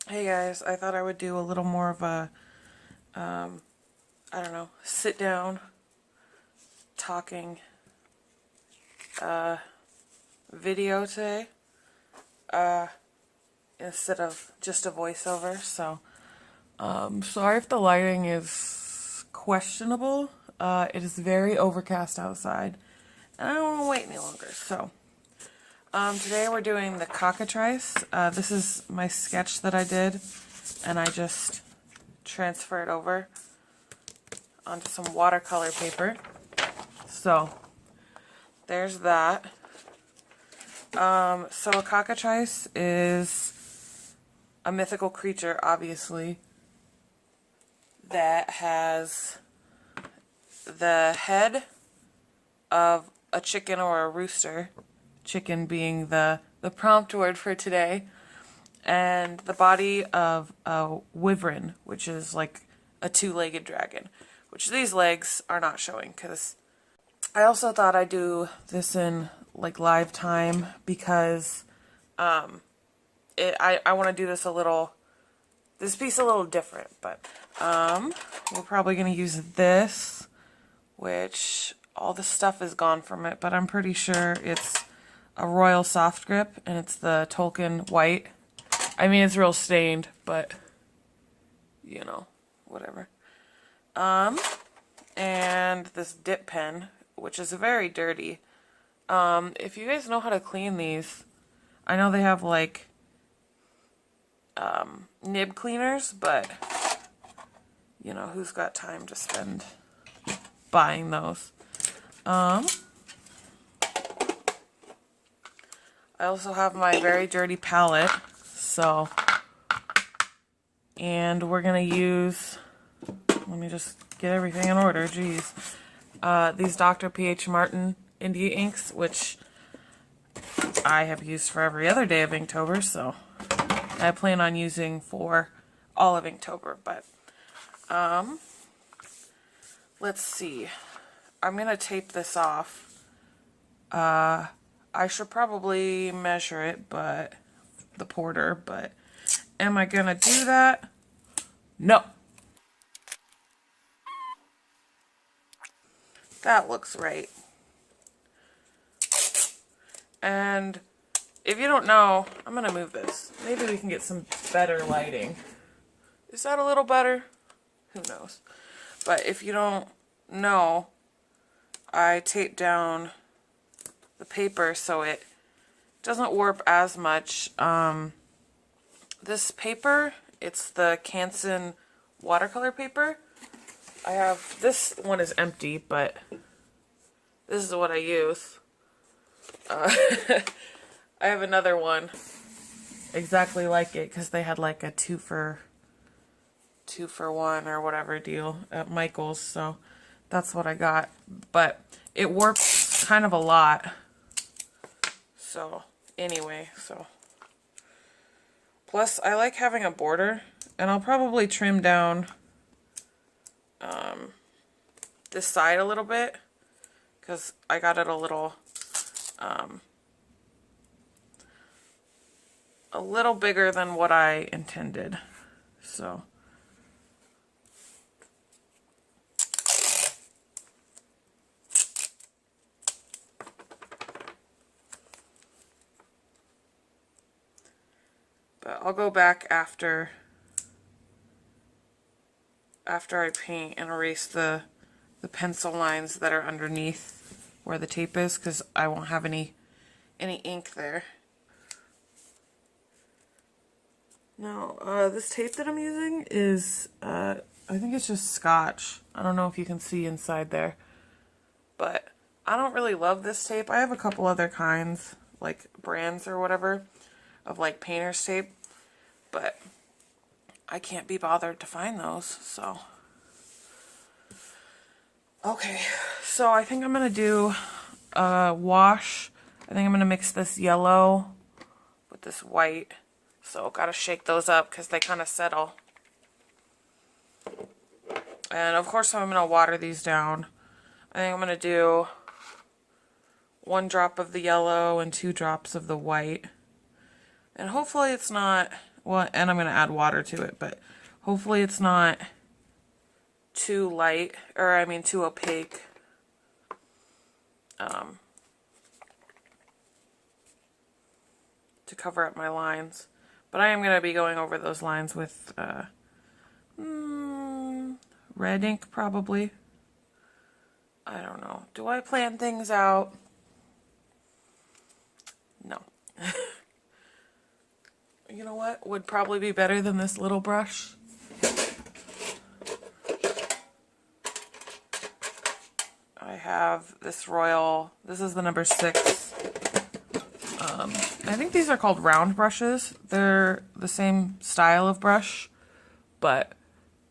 Hey guys, I thought I would do a little more of a, I don't know, sit down, talking, video today, instead of just a voiceover, so, sorry if the lighting is questionable. It is very overcast outside, and I don't want to wait any longer, so. Today we're doing the Cockatrice. This is my sketch that I did, and I just transfer it over onto some watercolor paper. So, there's that. So a Cockatrice is a mythical creature, obviously, that has the head of a chicken or a rooster. Chicken being the prompt word for today, and the body of a wyvern, which is like a two-legged dragon, which these legs are not showing because I also thought I'd do this in like live time because I want to do this piece a little different, but we're probably going to use this, which all the stuff is gone from it, but I'm pretty sure it's a royal soft grip, and it's the Tolkien white. I mean, it's real stained, but you know, whatever. And this dip pen, which is very dirty. If you guys know how to clean these, I know they have like nib cleaners, but you know, who's got time to spend buying those? I also have my very dirty palette, so, and we're going to use, let me just get everything in order, geez, these Dr. P.H. Martin India inks, which I have used for every other day of Inktober, so I plan on using for all of Inktober, but, let's see, I'm going to tape this off. I should probably measure it, but the porter, but am I gonna do that? No. That looks right. And if you don't know, I'm gonna move this. Maybe we can get some better lighting. Is that a little better? Who knows? But if you don't know, I tape down the paper so it doesn't warp as much. This paper, it's the Canson watercolor paper. I have, this one is empty, but this is what I use. I have another one exactly like it because they had like a two for one or whatever deal at Michael's, so that's what I got. But it warps kind of a lot. So, anyway, so. Plus, I like having a border, and I'll probably trim down this side a little bit, because I got it a little bigger than what I intended, so. But I'll go back after I paint and erase the pencil lines that are underneath where the tape is, because I won't have any ink there. Now, this tape that I'm using is, I think it's just Scotch. I don't know if you can see inside there. But I don't really love this tape. I have a couple other kinds, like brands or whatever, of like painter's tape. But I can't be bothered to find those, so. Okay, so I think I'm going to do a wash. I think I'm going to mix this yellow with this white. So got to shake those up because they kind of settle. And of course I'm going to water these down. I think I'm going to do 1 drop of the yellow and 2 drops of the white. And hopefully it's not Well, and I'm going to add water to it, but hopefully it's not too light, or I mean too opaque. To cover up my lines. But I am going to be going over those lines with red ink, probably. I don't know. Do I plan things out? No. You know what would probably be better than this little brush? I have this Royal, this is the number 6. I think these are called round brushes. They're the same style of brush, but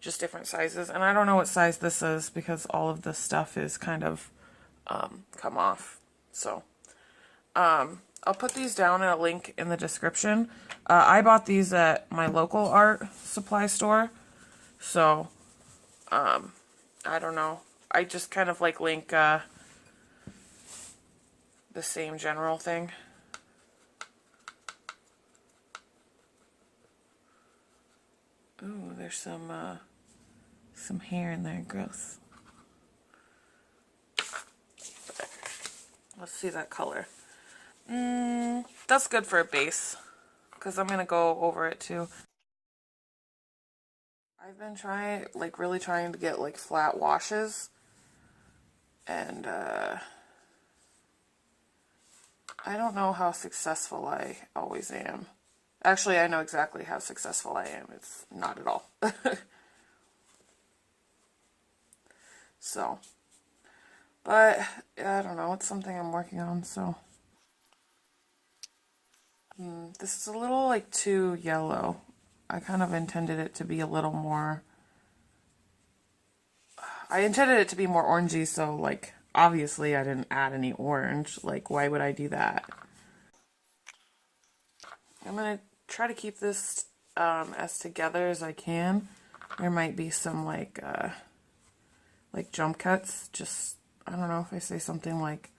just different sizes. And I don't know what size this is because all of this stuff is kind of come off. So I'll put these down in a link in the description. I bought these at my local art supply store. So I don't know. I just kind of like link the same general thing. Ooh, there's some hair in there. Gross. Let's see that color. That's good for a base, because I'm going to go over it too. I've been really trying to get like flat washes, and I don't know how successful I always am. Actually, I know exactly how successful I am. It's not at all. So, but I don't know. It's something I'm working on, so. This is a little like too yellow. I kind of intended it to be a little more. I intended it to be more orangey, so like obviously I didn't add any orange. Like, why would I do that? I'm gonna try to keep this as together as I can. There might be some like jump cuts. Just, I don't know if I say something like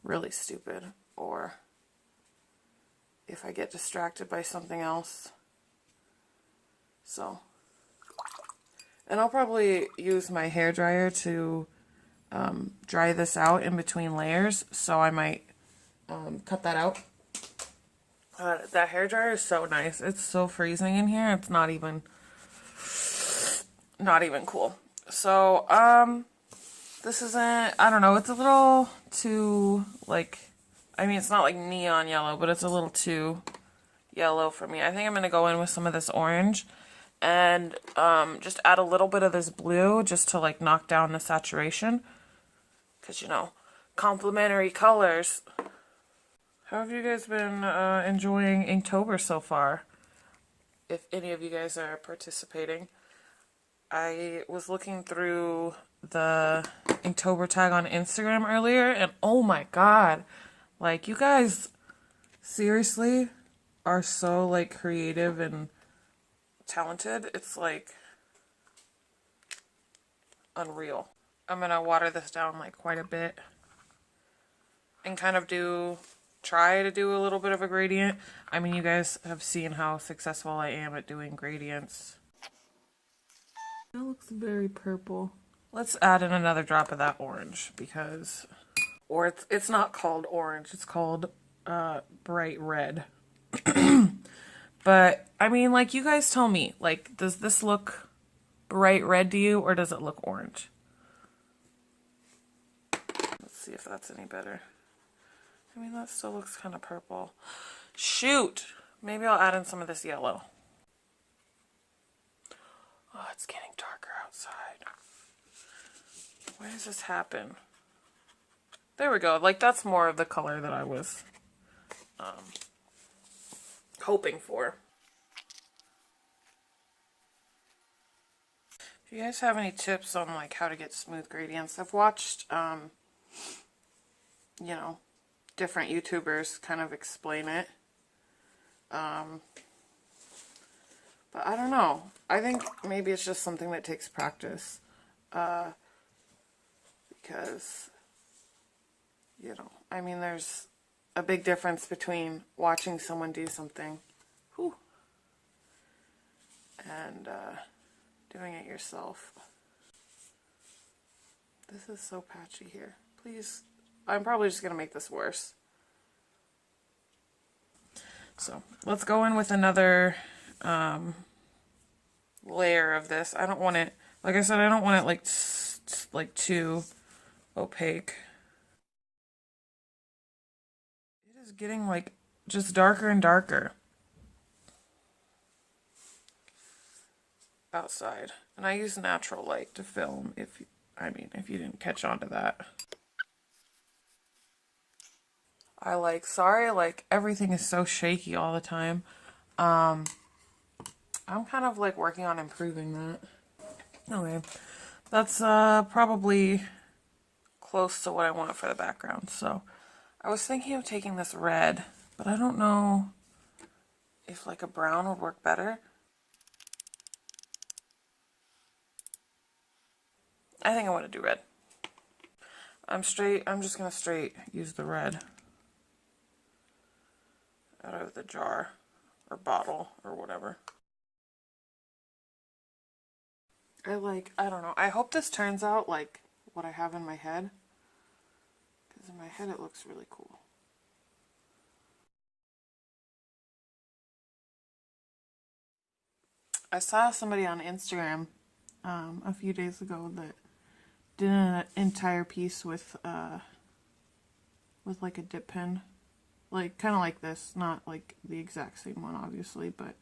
really stupid, or if I get distracted by something else. So, and I'll probably use my hairdryer to dry this out in between layers, so I might cut that out. That hairdryer is so nice. It's so freezing in here. It's not even cool. So, this isn't, I don't know, it's a little too, like, I mean, it's not like neon yellow, but it's a little too yellow for me. I think I'm going to go in with some of this orange and just add a little bit of this blue just to, like, knock down the saturation. Because, you know, complementary colors. How have you guys been enjoying Inktober so far? If any of you guys are participating. I was looking through the Inktober tag on Instagram earlier, and oh my god, like, you guys seriously are so, like, creative and talented. It's, like, unreal. I'm gonna water this down, like, quite a bit and kind of try to do a little bit of a gradient. I mean, you guys have seen how successful I am at doing gradients. That looks very purple. Let's add in another drop of that orange, because, or it's not called orange, it's called bright red. But I mean, like, you guys tell me, like, does this look bright red to you, or does it look orange? Let's see if that's any better. I mean, that still looks kind of purple. Shoot! Maybe I'll add in some of this yellow. Oh, it's getting darker outside. Why does this happen? There we go. Like, that's more of the color that I was hoping for. If you guys have any tips on, like, how to get smooth gradients, I've watched, you know, different YouTubers kind of explain it. But I don't know. I think maybe it's just something that takes practice. Because, you know, I mean, there's a big difference between watching someone do something, and doing it yourself. This is so patchy here. Please, I'm probably just going to make this worse. So let's go in with another layer of this. I don't want it, like I said, I don't want it like too opaque. It is getting like just darker and darker outside. And I use natural light to film if you didn't catch on to that. Sorry, like everything is so shaky all the time. I'm kind of like working on improving that. Okay, that's probably close to what I want for the background. So I was thinking of taking this red, but I don't know if like a brown would work better. I think I want to do red. I'm just gonna straight use the red out of the jar or bottle or whatever. I don't know. I hope this turns out like what I have in my head, because in my head it looks really cool. I saw somebody on Instagram a few days ago that did an entire piece with like a dip pen, like kind of like this, not like the exact same one obviously, but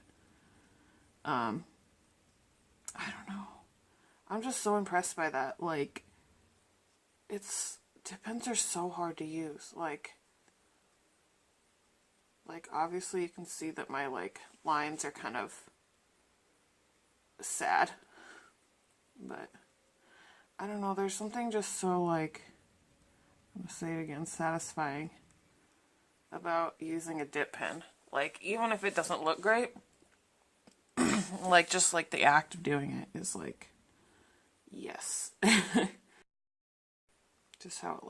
I don't know. I'm just so impressed by that. Like, dip pens are so hard to use. Like obviously you can see that my like lines are kind of sad, but I don't know, there's something just so like, I'm gonna say it again, satisfying about using a dip pen. Like, even if it doesn't look great, like just like the act of doing it is like, yes. Just how it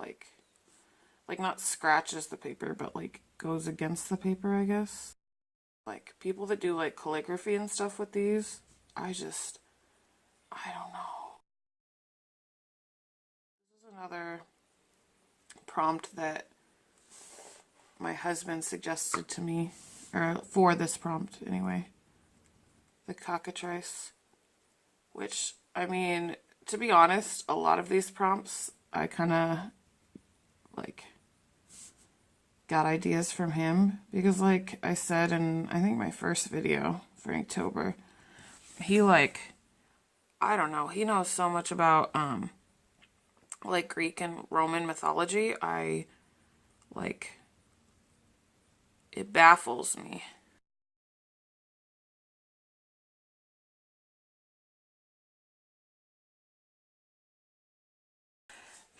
like not scratches the paper, but like goes against the paper, I guess. Like people that do like calligraphy and stuff with these, I don't know. This is another prompt that my husband suggested to me, or for this prompt anyway. The Cockatrice, which, I mean, to be honest, a lot of these prompts I kind of like got ideas from him, because like I said in I think my first video for Inktober, he like, I don't know, he knows so much about like Greek and Roman mythology. It baffles me.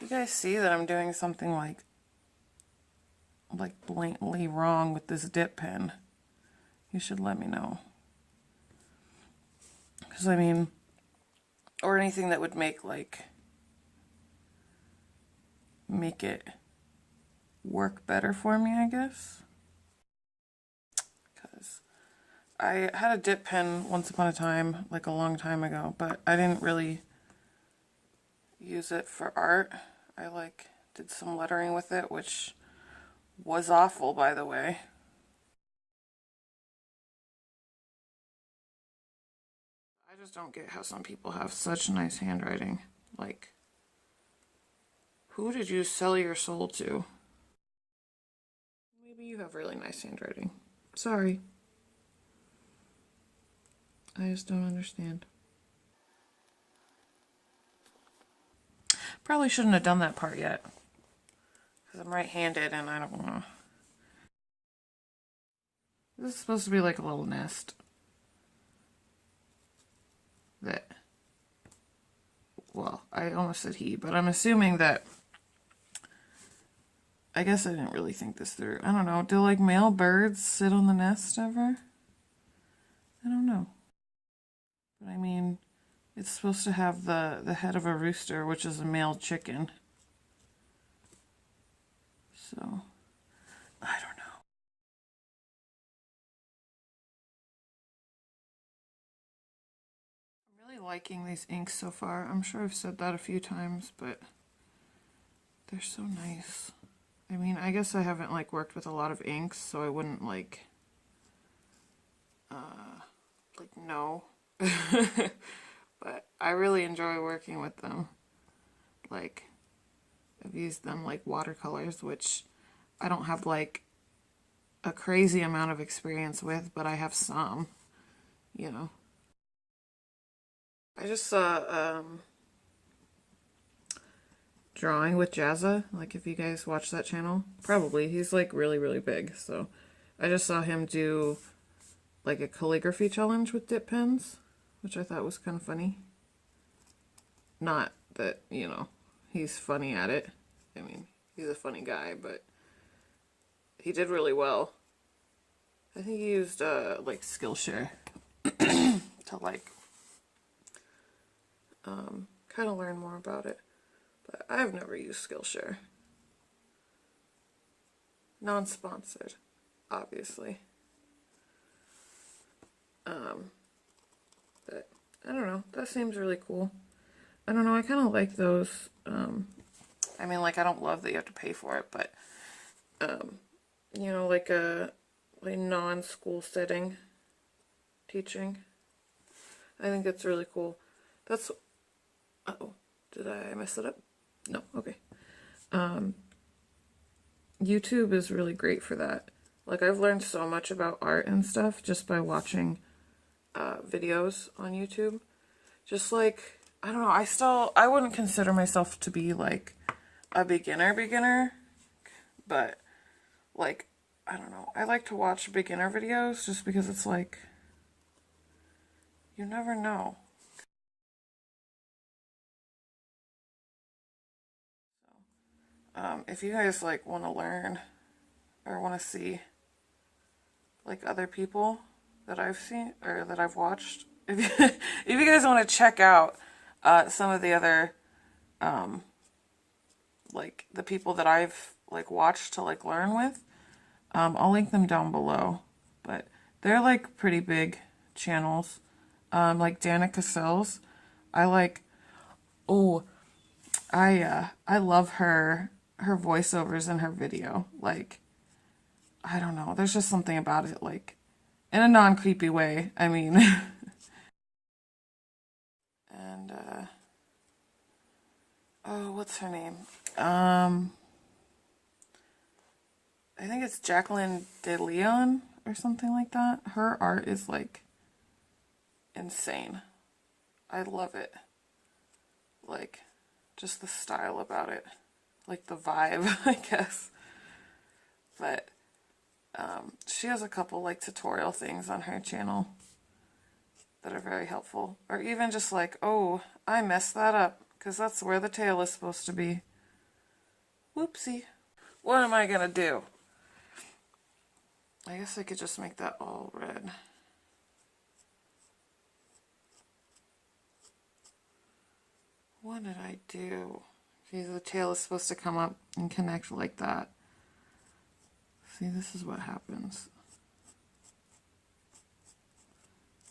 You guys see that I'm doing something like blatantly wrong with this dip pen, you should let me know. Because I mean, or anything that would make it work better for me, I guess. Because I had a dip pen once upon a time, like a long time ago, but I didn't really use it for art. I like did some lettering with it, which was awful, by the way. I just don't get how some people have such nice handwriting. Like, who did you sell your soul to? Maybe you have really nice handwriting. Sorry. I just don't understand. Probably shouldn't have done that part yet, because I'm right-handed and I don't want to. This is supposed to be like a little nest that, well, I almost said he, but I'm assuming that, I guess I didn't really think this through. I don't know, do like male birds sit on the nest ever? I don't know. But I mean, it's supposed to have the head of a rooster, which is a male chicken. So, I don't know. liking these inks so far. I'm sure I've said that a few times, but they're so nice. I mean, I guess I haven't like worked with a lot of inks, so I wouldn't like know. But I really enjoy working with them. Like, I've used them like watercolors, which I don't have like a crazy amount of experience with, but I have some, you know. I just saw Drawing with Jazza, like if you guys watch that channel, probably. He's like really, really big, so I just saw him do like a calligraphy challenge with dip pens, which I thought was kind of funny. Not that, you know, he's funny at it. I mean, he's a funny guy, but he did really well. I think he used like Skillshare to like kind of learn more about it. But I've never used Skillshare. Non-sponsored, obviously. But I don't know. That seems really cool. I don't know. I kind of like those. I mean, like, I don't love that you have to pay for it, but you know, like a non-school setting teaching. I think it's really cool. That's. Uh-oh, did I mess it up? No. Okay. YouTube is really great for that. Like, I've learned so much about art and stuff just by watching videos on YouTube. Just like, I don't know, I wouldn't consider myself to be like a beginner, but like, I don't know, I like to watch beginner videos just because it's like, you never know. If you guys like want to learn or want to see like other people that I've seen or that I've watched, if you guys want to check out some of the other like the people that I've like watched to like learn with, I'll link them down below. But they're like pretty big channels. Like Danica Sills. I like, oh, I love her voiceovers in her video. Like, I don't know, there's just something about it, like, in a non-creepy way, I mean. And, oh, what's her name? I think it's Leonardt or something like that. Her art is, like, insane. I love it. Like, just the style about it. Like, the vibe, I guess. But, she has a couple, like, tutorial things on her channel that are very helpful. Or even just like, oh, I messed that up, because that's where the tail is supposed to be. Whoopsie. What am I gonna do? I guess I could just make that all red. What did I do? See, the tail is supposed to come up and connect like that. See, this is what happens.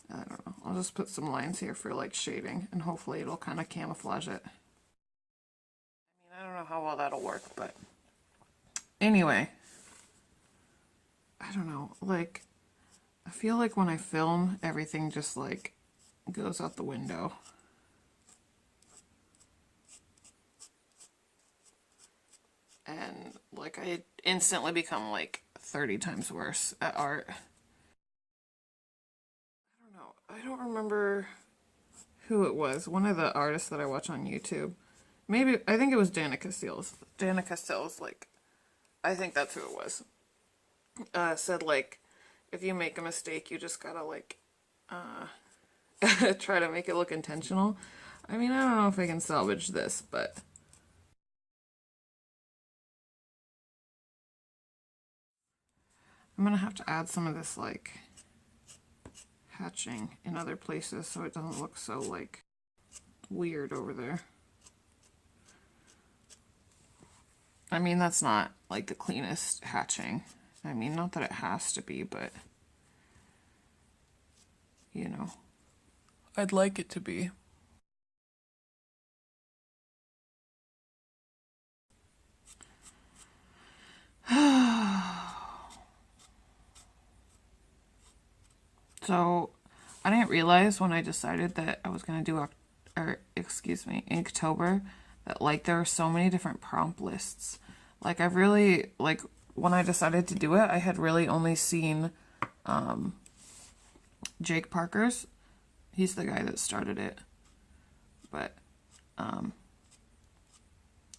I don't know. I'll just put some lines here for like shading, and hopefully it'll kind of camouflage it. I mean, I don't know how well that'll work, but anyway. I don't know. Like, I feel like when I film, everything just like goes out the window. And like I instantly become like 30 times worse at art. I don't remember who it was. One of the artists that I watch on YouTube. Maybe, I think it was Danica Sills. Danica Sills, like, I think that's who it was. Said, like, if you make a mistake, you just gotta, like, try to make it look intentional. I mean, I don't know if I can salvage this, but I'm gonna have to add some of this, like, hatching in other places so it doesn't look so like weird over there. I mean, that's not like the cleanest hatching. I mean, not that it has to be, but you know, I'd like it to be. So I didn't realize when I decided that I was going to do, Inktober, that like there are so many different prompt lists. Like I've really, like when I decided to do it, I had really only seen Jake Parker's. He's the guy that started it. But I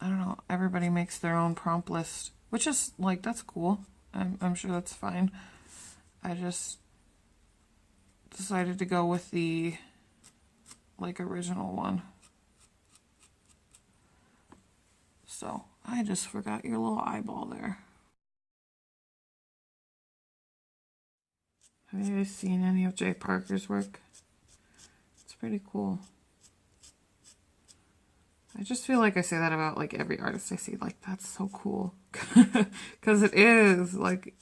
don't know, everybody makes their own prompt list, which is like, that's cool. I'm sure that's fine. I just decided to go with the like original one. So I just forgot your little eyeball there. Have you guys seen any of Jay Parker's work? It's pretty cool. I just feel like I say that about like every artist I see, like that's so cool. Because it is, like,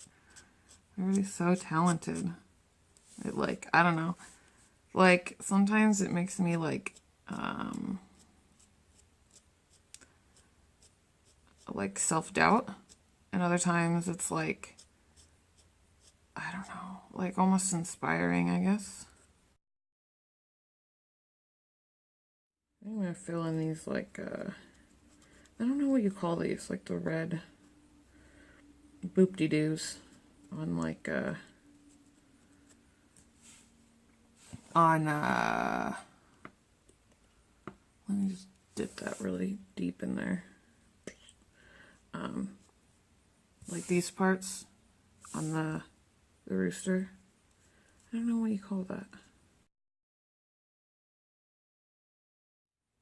everybody's so talented. It, like, I don't know. Like, sometimes it makes me like self-doubt. And other times it's like, I don't know, like almost inspiring, I guess. I'm gonna fill in these like, I don't know what you call these, like the red boop-de-doos on like, let me just dip that really deep in there. Like these parts on the rooster. I don't know what you call that.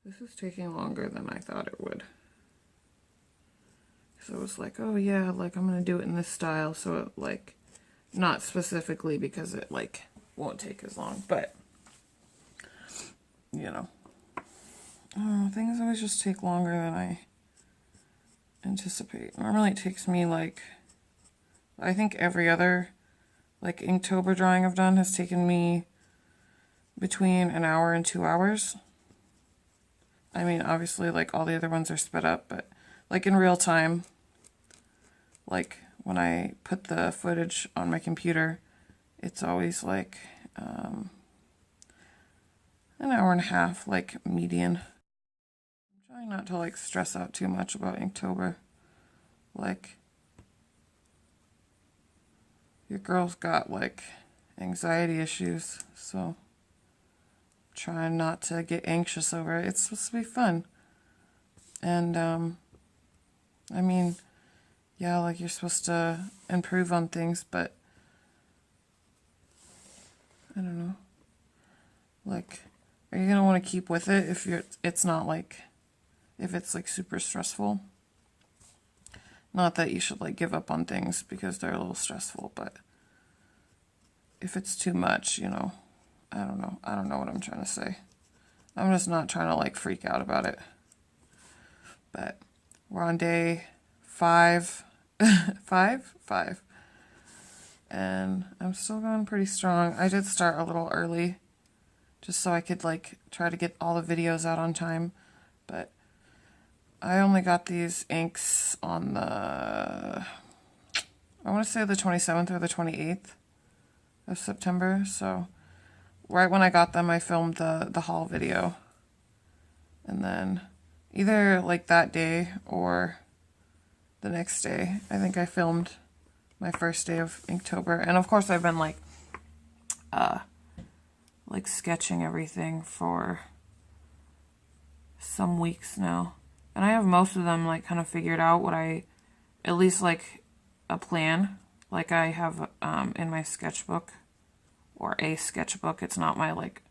This is taking longer than I thought it would. So I was like, oh yeah, like I'm gonna do it in this style, so it like, not specifically because it like won't take as long, but you know. Things always just take longer than I anticipate. Normally it takes me like, I think every other like Inktober drawing I've done has taken me between an hour and 2 hours. I mean, obviously like all the other ones are sped up, but like in real time, like when I put the footage on my computer, it's always like an hour and a half, like median. I'm trying not to like stress out too much about Inktober. Like, your girl's got like anxiety issues, so trying not to get anxious over it. It's supposed to be fun. And I mean, yeah, like you're supposed to improve on things, but I don't know. Like, are you gonna want to keep with it if it's not like, if it's like super stressful? Not that you should like give up on things because they're a little stressful, but if it's too much, you know, I don't know. I don't know what I'm trying to say. I'm just not trying to like freak out about it. But we're on day 5. 5. And I'm still going pretty strong. I did start a little early just so I could like try to get all the videos out on time. But I only got these inks on the, I want to say the 27th or the 28th of September. So right when I got them, I filmed the haul video. And then either like that day or the next day, I think I filmed my first day of Inktober. And of course I've been like sketching everything for some weeks now. And I have most of them like kind of figured out, what I, at least like a plan, like I have in my sketchbook, or a sketchbook. It's not my like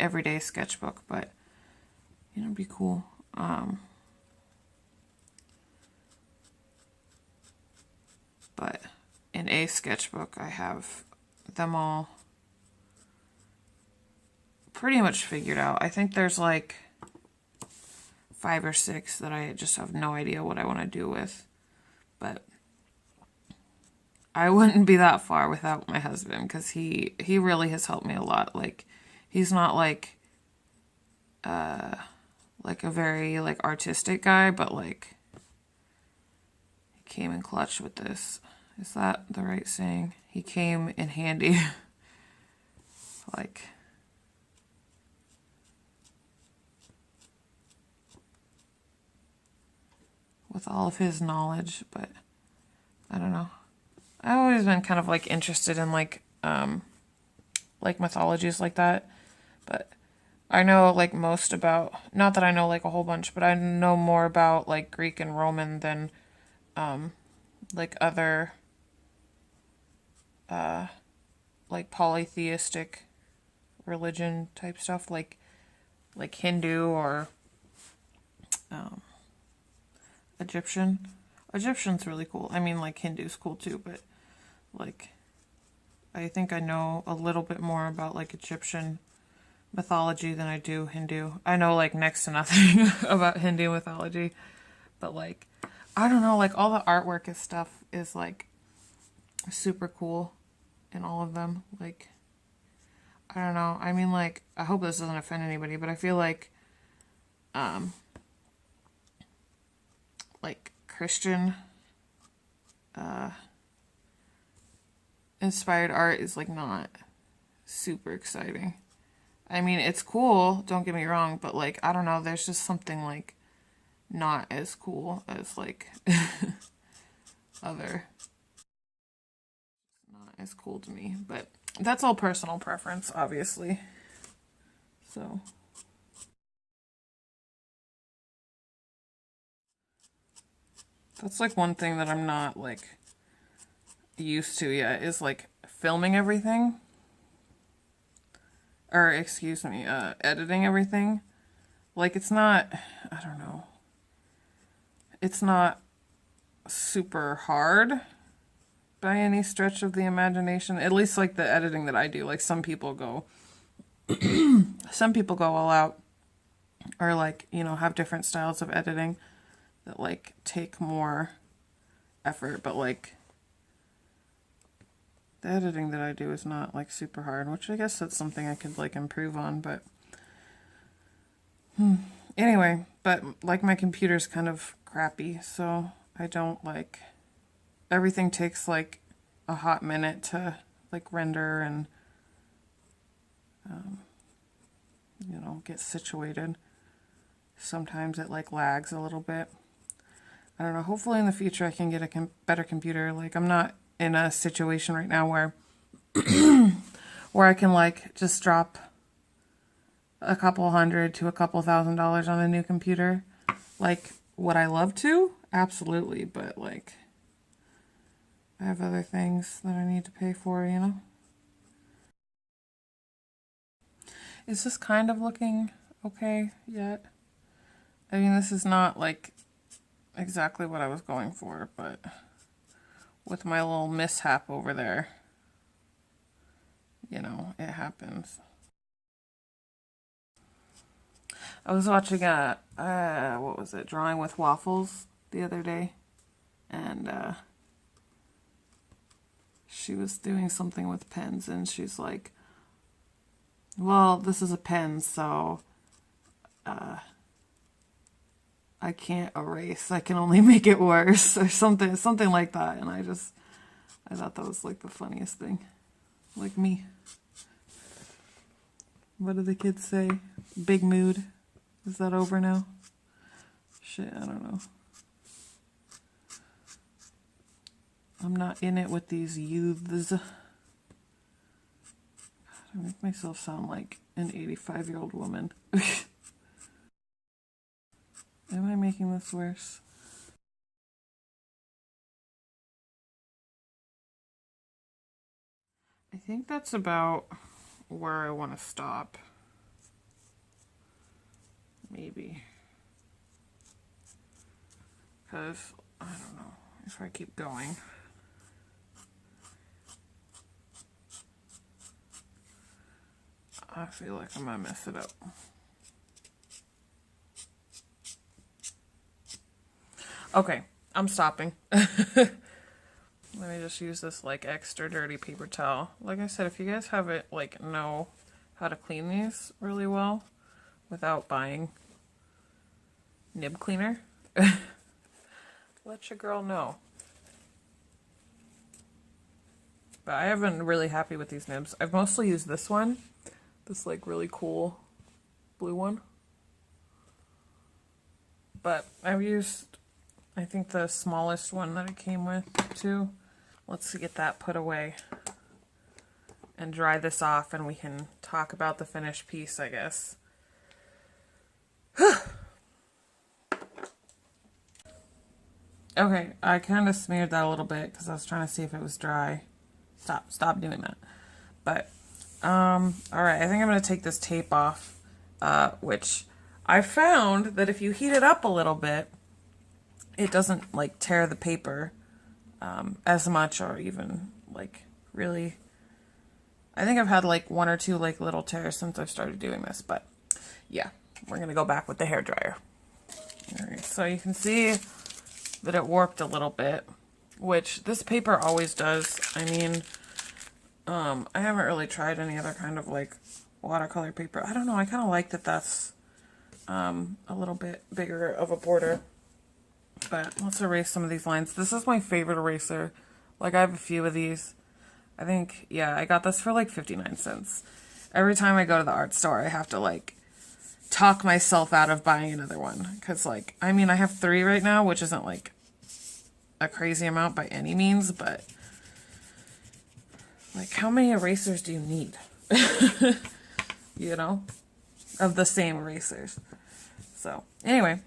everyday sketchbook, but you know, it'd be cool. But in a sketchbook, I have them all pretty much figured out. I think there's like 5 or 6 that I just have no idea what I want to do with. But I wouldn't be that far without my husband, because he really has helped me a lot. Like, he's not like a very like artistic guy, but like came in clutch with this. Is that the right saying? He came in handy. Like, with all of his knowledge, but I don't know. I've always been kind of like interested in like mythologies like that, but I know like most about, not that I know like a whole bunch, but I know more about like Greek and Roman than like other like polytheistic religion type stuff, like Hindu or Egyptian. Egyptian's really cool. I mean, like Hindu's cool too, but like I think I know a little bit more about like Egyptian mythology than I do Hindu. I know like next to nothing about Hindu mythology, but like I don't know, like all the artwork and stuff is like super cool in all of them. Like I don't know. I mean, like I hope this doesn't offend anybody, but I feel like Christian inspired art is like not super exciting. I mean, it's cool, don't get me wrong, but like I don't know, there's just something like not as cool as like other, not as cool to me, but that's all personal preference, obviously. So that's like one thing that I'm not like used to yet is like filming everything, or excuse me, editing everything. Like it's not, I don't know, it's not super hard by any stretch of the imagination, at least like the editing that I do. Like some people go all out, or like, you know, have different styles of editing that like take more effort, but like the editing that I do is not like super hard, which I guess that's something I could like improve on, but anyway, but like my computer's kind of crappy, so I don't like, everything takes like a hot minute to like render and you know, get situated. Sometimes it like lags a little bit. I don't know, hopefully in the future I can get a better computer. Like I'm not in a situation right now where where I can like just drop a couple $100 to a couple $1,000 on a new computer. Like, would I love to? Absolutely, but like I have other things that I need to pay for, you know? Is this kind of looking okay yet? I mean, this is not like exactly what I was going for, but with my little mishap over there, you know, it happens. I was watching what was it, Drawing with Waffles the other day, and she was doing something with pens, and she's like, well, this is a pen, so I can't erase. I can only make it worse, or something like that. And I thought that was like the funniest thing. Like me. What do the kids say? Big mood. Is that over now? Shit, I don't know. I'm not in it with these youths. I make myself sound like an 85-year-old woman. Am I making this worse? I think that's about where I want to stop. Maybe. Because, I don't know, if I keep going. I feel like I'm going to mess it up. Okay, I'm stopping. Let me just use this like extra dirty paper towel. Like I said, if you guys have it, like know how to clean these really well without buying nib cleaner, let your girl know. But I have been really happy with these nibs. I've mostly used this one. This like really cool blue one. But I've used, I think, the smallest one that it came with too. Let's get that put away and dry this off, and we can talk about the finished piece, I guess. Okay, I kind of smeared that a little bit because I was trying to see if it was dry. Stop doing that. But, alright, I think I'm going to take this tape off, which I found that if you heat it up a little bit, it doesn't, like, tear the paper as much, or even, like, really. I think I've had, like, 1 or 2, like, little tears since I've started doing this, but, yeah, we're going to go back with the hairdryer. Alright, so you can see that it warped a little bit, which this paper always does. I mean, I haven't really tried any other kind of, like, watercolor paper. I don't know, I kind of like that that's a little bit bigger of a border. But let's erase some of these lines. This is my favorite eraser. Like, I have a few of these. I think, yeah, I got this for like 59 cents. Every time I go to the art store, I have to, like, talk myself out of buying another one. Because, like, I mean, I have 3 right now, which isn't, like, a crazy amount by any means, but, like, how many erasers do you need? You know? Of the same erasers. So, anyway.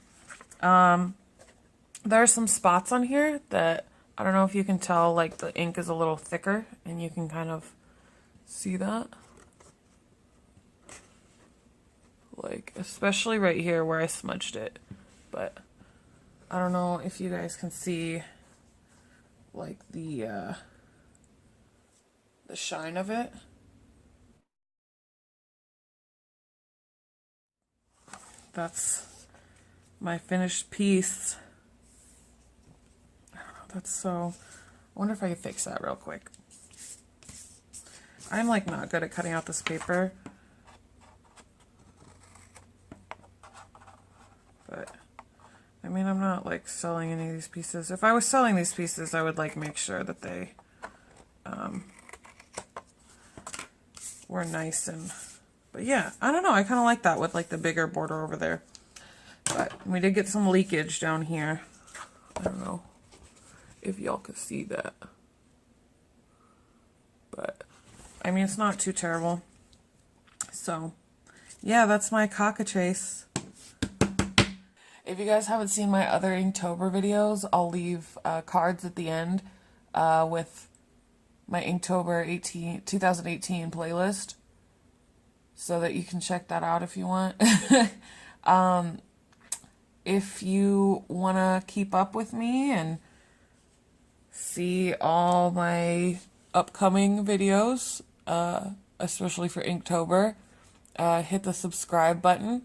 There are some spots on here that, I don't know if you can tell, like, the ink is a little thicker, and you can kind of see that. Like, especially right here where I smudged it. But I don't know if you guys can see, like, the shine of it. That's my finished piece. I don't know, that's so... I wonder if I can fix that real quick. I'm, like, not good at cutting out this paper. But, I mean, I'm not, like, selling any of these pieces. If I was selling these pieces, I would, like, make sure that they were nice and... But, yeah, I don't know. I kind of like that with, like, the bigger border over there. But we did get some leakage down here. I don't know if y'all could see that. But, I mean, it's not too terrible. So, yeah, that's my Cockatrice. If you guys haven't seen my other Inktober videos, I'll leave cards at the end with my Inktober 2018 playlist, so that you can check that out if you want. If you want to keep up with me and see all my upcoming videos, especially for Inktober, hit the subscribe button.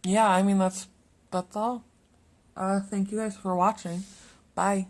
Yeah, I mean, that's all. Thank you guys for watching. Bye.